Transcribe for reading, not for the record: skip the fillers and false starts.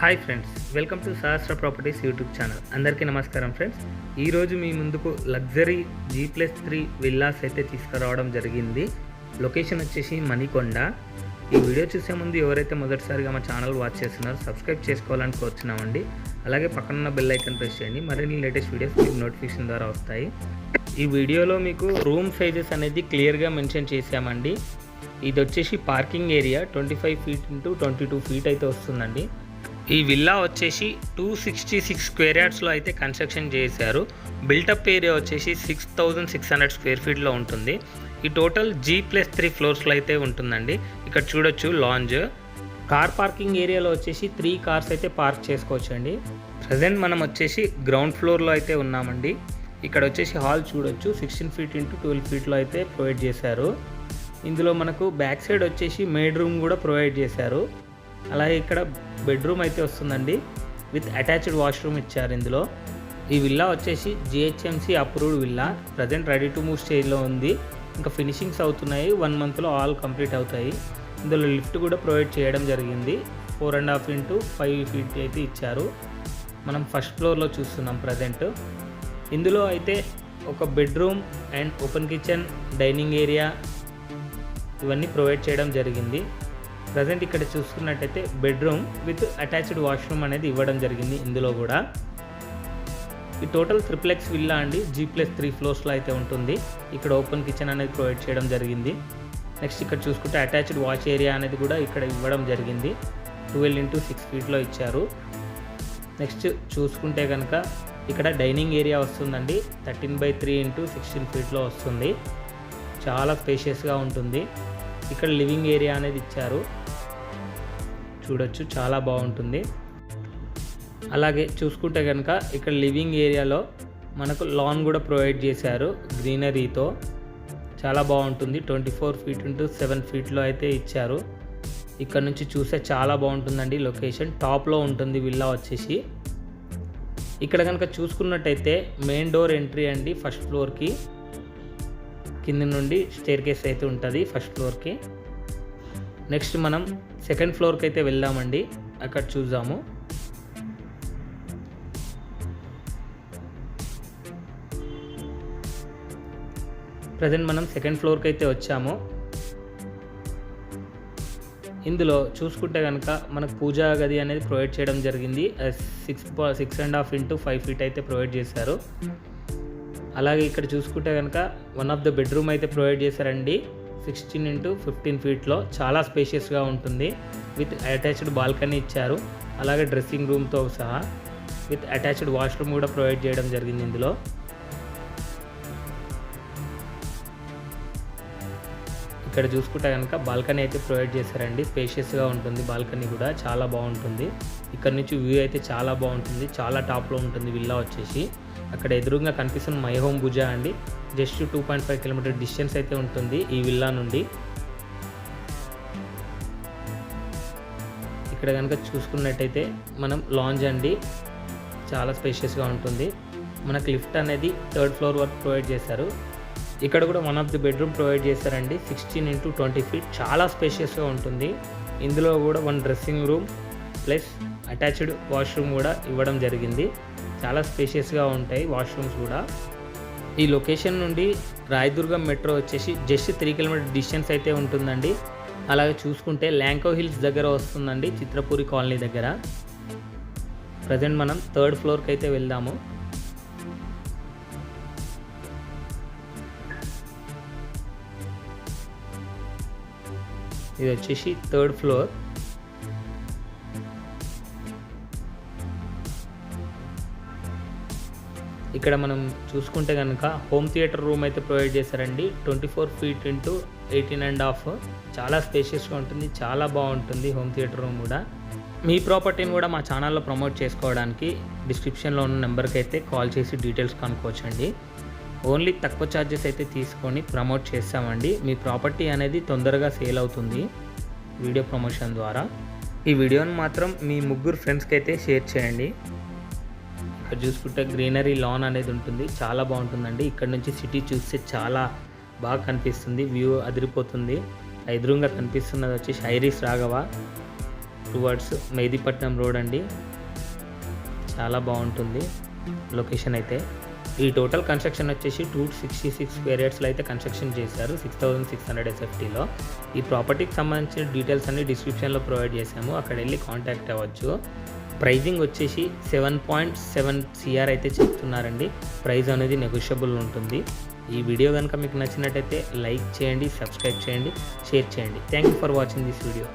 Hi friends, welcome to Sahasra properties YouTube channel. అందరికీ నమస్కారం friends. ఈరోజు మీ ముందుకు లగ్జరీ G+3 విల్లాస్ అయితే తీసుకురావడం జరిగింది. లొకేషన్ వచ్చేసి మణికొండ. ఈ వీడియో చూసే ముందు ఎవరైతే మొదటిసారిగా మా ఛానల్ వాచ్ చేస్తున్నారో సబ్స్క్రైబ్ చేసుకోవాలని కోరుచున్నామండి. అలాగే పక్కన బెల్ ఐకాన్ ప్రెస్ చేయండి. మరిన్ని లేటెస్ట్ వీడియోస్ మీకు నోటిఫికేషన్ ద్వారా వస్తాయి. ఈ వీడియోలో మీకు రూమ్ సైజెస్ అనేది క్లియర్గా మెన్షన్ చేశామండి. ఇది వచ్చేసి parking area 25 feet into 22 feet అయితే వస్తుందండి. ఈ విల్లా వచ్చేసి 266 స్క్వేర్ యార్డ్స్లో అయితే కన్స్ట్రక్షన్ చేశారు. బిల్టప్ ఏరియా వచ్చేసి 6600 స్క్వేర్ ఫీట్లో ఉంటుంది. ఈ టోటల్ G+3 ఫ్లోర్స్లో అయితే ఉంటుందండి. ఇక్కడ చూడొచ్చు లాంజ్. కార్ పార్కింగ్ ఏరియాలో వచ్చేసి 3 కార్స్ అయితే పార్క్ చేసుకోవచ్చు అండి. ప్రజెంట్ మనం వచ్చేసి గ్రౌండ్ ఫ్లోర్లో అయితే ఉన్నామండి. ఇక్కడ వచ్చేసి హాల్ చూడొచ్చు, 16 ఫీట్ ఇంటూ 12 ఫీట్లో అయితే ప్రొవైడ్ చేశారు. ఇందులో మనకు బ్యాక్ సైడ్ వచ్చేసి మేడ్ రూమ్ కూడా ప్రొవైడ్ చేశారు. అలాగే ఇక్కడ బెడ్రూమ్ అయితే వస్తుందండి, విత్ అటాచ్డ్ వాష్రూమ్ ఇచ్చారు. ఇందులో ఈ విల్లా వచ్చేసి GHMC approved villa. Present ready to move స్టేజ్లో ఉంది. ఇంకా ఫినిషింగ్స్ అవుతున్నాయి. 1 మంత్లో ఆల్ కంప్లీట్ అవుతాయి. ఇందులో లిఫ్ట్ కూడా ప్రొవైడ్ చేయడం జరిగింది. 4.5 ఇంటూ 5 ఫీట్ అయితే ఇచ్చారు. మనం ఫస్ట్ ఫ్లోర్లో చూస్తున్నాం ప్రజెంట్. ఇందులో అయితే ఒక bedroom and open kitchen, dining area ఇవన్నీ ప్రొవైడ్ చేయడం జరిగింది. ప్రజెంట్ ఇక్కడ చూసుకున్నట్టయితే బెడ్రూమ్ విత్ అటాచ్డ్ వాష్రూమ్ అనేది ఇవ్వడం జరిగింది. ఇందులో కూడా ఈ టోటల్ ట్రిప్లెక్స్ విల్లా అండి. G+3 ఫ్లోర్స్లో అయితే ఉంటుంది. ఇక్కడ ఓపెన్ కిచెన్ అనేది ప్రొవైడ్ చేయడం జరిగింది. నెక్స్ట్ ఇక్కడ చూసుకుంటే అటాచ్డ్ వాష్ ఏరియా అనేది కూడా ఇక్కడ ఇవ్వడం జరిగింది. 12 ఇంటూ 6 ఫీట్లో ఇచ్చారు. నెక్స్ట్ చూసుకుంటే కనుక ఇక్కడ డైనింగ్ ఏరియా వస్తుందండి. 13/3 ఇంటూ 16 ఫీట్లో వస్తుంది. చాలా స్పేషియస్గా ఉంటుంది. ఇక్కడ లివింగ్ ఏరియా అనేది ఇచ్చారు. చూడొచ్చు, చాలా బాగుంటుంది. అలాగే చూసుకుంటే కనుక ఇక్కడ లివింగ్ ఏరియాలో మనకు లాన్ కూడా ప్రొవైడ్ చేశారు గ్రీనరీతో. చాలా బాగుంటుంది. 24 ఫీట్ ఇంటూ 7 ఫీట్లో అయితే ఇచ్చారు. ఇక్కడ నుంచి చూస్తే చాలా బాగుంటుందండి. లొకేషన్ టాప్లో ఉంటుంది విల్లా వచ్చేసి. ఇక్కడ కనుక చూసుకున్నట్టయితే మెయిన్ డోర్ ఎంట్రీ అండి ఫస్ట్ ఫ్లోర్కి. కింద నుండి స్టేర్ కేస్ అయితే ఉంటుంది ఫస్ట్ ఫ్లోర్కి. నెక్స్ట్ మనం సెకండ్ ఫ్లోర్కి అయితే వెళ్దామండి. అక్కడ చూద్దాము. ప్రజెంట్ మనం సెకండ్ ఫ్లోర్కి అయితే వచ్చాము. ఇందులో చూసుకుంటే కనుక మనకు పూజా గది అనేది ప్రొవైడ్ చేయడం జరిగింది. 6.5 ఇంటూ 5 ఫీట్ అయితే ప్రొవైడ్ చేశారు. అలాగే ఇక్కడ చూసుకుంటే కనుక వన్ ఆఫ్ ద బెడ్రూమ్ అయితే ప్రొవైడ్ చేశారండి. 16 ఇంటూ 15 ఫీట్లో చాలా స్పేషియస్గా ఉంటుంది. విత్ అటాచ్డ్ బాల్కనీ ఇచ్చారు. అలాగే డ్రెస్సింగ్ రూమ్తో సహా విత్ అటాచ్డ్ వాష్రూమ్ కూడా ప్రొవైడ్ చేయడం జరిగింది. ఇందులో ఇక్కడ చూసుకుంటే కనుక బాల్కనీ అయితే ప్రొవైడ్ చేశారండి. స్పేషియస్గా ఉంటుంది. బాల్కనీ కూడా చాలా బాగుంటుంది. ఇక్కడ నుంచి వ్యూ అయితే చాలా బాగుంటుంది. చాలా టాప్లో ఉంటుంది విల్లా వచ్చేసి. అక్కడ ఎదురుగా కనిపిస్తున్న మై హోమ్ భుజా అండి. జస్ట్ 2.5 కిలోమీటర్ డిస్టెన్స్ అయితే ఉంటుంది ఈ విల్లా నుండి. ఇక్కడ కనుక చూసుకున్నట్టయితే మనం లాంజ్ అండి. చాలా స్పేషియస్గా ఉంటుంది. మనకు లిఫ్ట్ అనేది 3rd ఫ్లోర్ వరకు ప్రొవైడ్ చేశారు. ఇక్కడ కూడా one of the bedroom provide చేశారండి. 16 ఇంటూ 20 ఫీట్ చాలా స్పేషియస్గా ఉంటుంది. ఇందులో కూడా 1 dressing room plus attached washroom కూడా ఇవ్వడం జరిగింది. చాలా స్పేషియస్గా ఉంటాయి వాష్రూమ్స్ కూడా. ఈ లొకేషన్ నుండి రాయదుర్గం మెట్రో వచ్చేసి జస్ట్ 3 కిలోమీటర్ డిస్టెన్స్ అయితే ఉంటుందండి. అలాగే చూసుకుంటే ల్యాంకో హిల్స్ దగ్గర వస్తుందండి, చిత్రపూరి కాలనీ దగ్గర. ప్రజెంట్ మనం 3rd ఫ్లోర్కి అయితే వెళ్దాము. ఇది వచ్చేసి 3rd ఫ్లోర్. ఇక్కడ మనం చూసుకుంటే కనుక హోమ్ థియేటర్ రూమ్ అయితే ప్రొవైడ్ చేశారండి. 24 ఫీట్ ఇంటూ 18.5. చాలా స్పేషియస్గా ఉంటుంది. చాలా బాగుంటుంది హోమ్ థియేటర్ రూమ్ కూడా. మీ ప్రాపర్టీని కూడా మా ఛానల్లో ప్రమోట్ చేసుకోవడానికి డిస్క్రిప్షన్లో ఉన్న నెంబర్కి అయితే కాల్ చేసి డీటెయిల్స్ కనుక్కోవచ్చండి. ఓన్లీ తక్కువ ఛార్జెస్ అయితే తీసుకొని ప్రమోట్ చేస్తామండి. మీ ప్రాపర్టీ అనేది తొందరగా సేల్ అవుతుంది వీడియో ప్రమోషన్ ద్వారా. ఈ వీడియోని మాత్రం మీ 3 ఫ్రెండ్స్కి అయితే షేర్ చేయండి. ఇక్కడ చూసుకుంటే గ్రీనరీ లాన్ అనేది ఉంటుంది. చాలా బాగుంటుందండి. ఇక్కడ నుంచి సిటీ చూస్తే చాలా బాగా కనిపిస్తుంది. వ్యూ అదిరిపోతుంది. ఎదురుగా కనిపిస్తున్నది వచ్చేసి iris Raghava. Towards Mehdipatnam road అండి. చాలా బాగుంటుంది లొకేషన్ అయితే. ఈ టోటల్ కన్స్ట్రక్షన్ వచ్చేసి 266 స్క్వేర్ యార్డ్స్లో అయితే కన్స్ట్రక్షన్ చేశారు 6600 SFTలో. ఈ ప్రాపర్టీకి సంబంధించిన డీటెయిల్స్ అన్ని డిస్క్రిప్షన్లో ప్రొవైడ్ చేశాము, అక్కడ వెళ్ళి కాంటాక్ట్ అవ్వచ్చు. ప్రైజింగ్ వచ్చేసి 7.7 CR అయితే చెప్తున్నారండి. ప్రైస్ అనేది నెగోషియబుల్ ఉంటుంది. ఈ వీడియో కనుక మీకు నచ్చినట్టయితే లైక్ చేయండి, సబ్స్క్రైబ్ చేయండి, షేర్ చేయండి. Thank you for watching this video.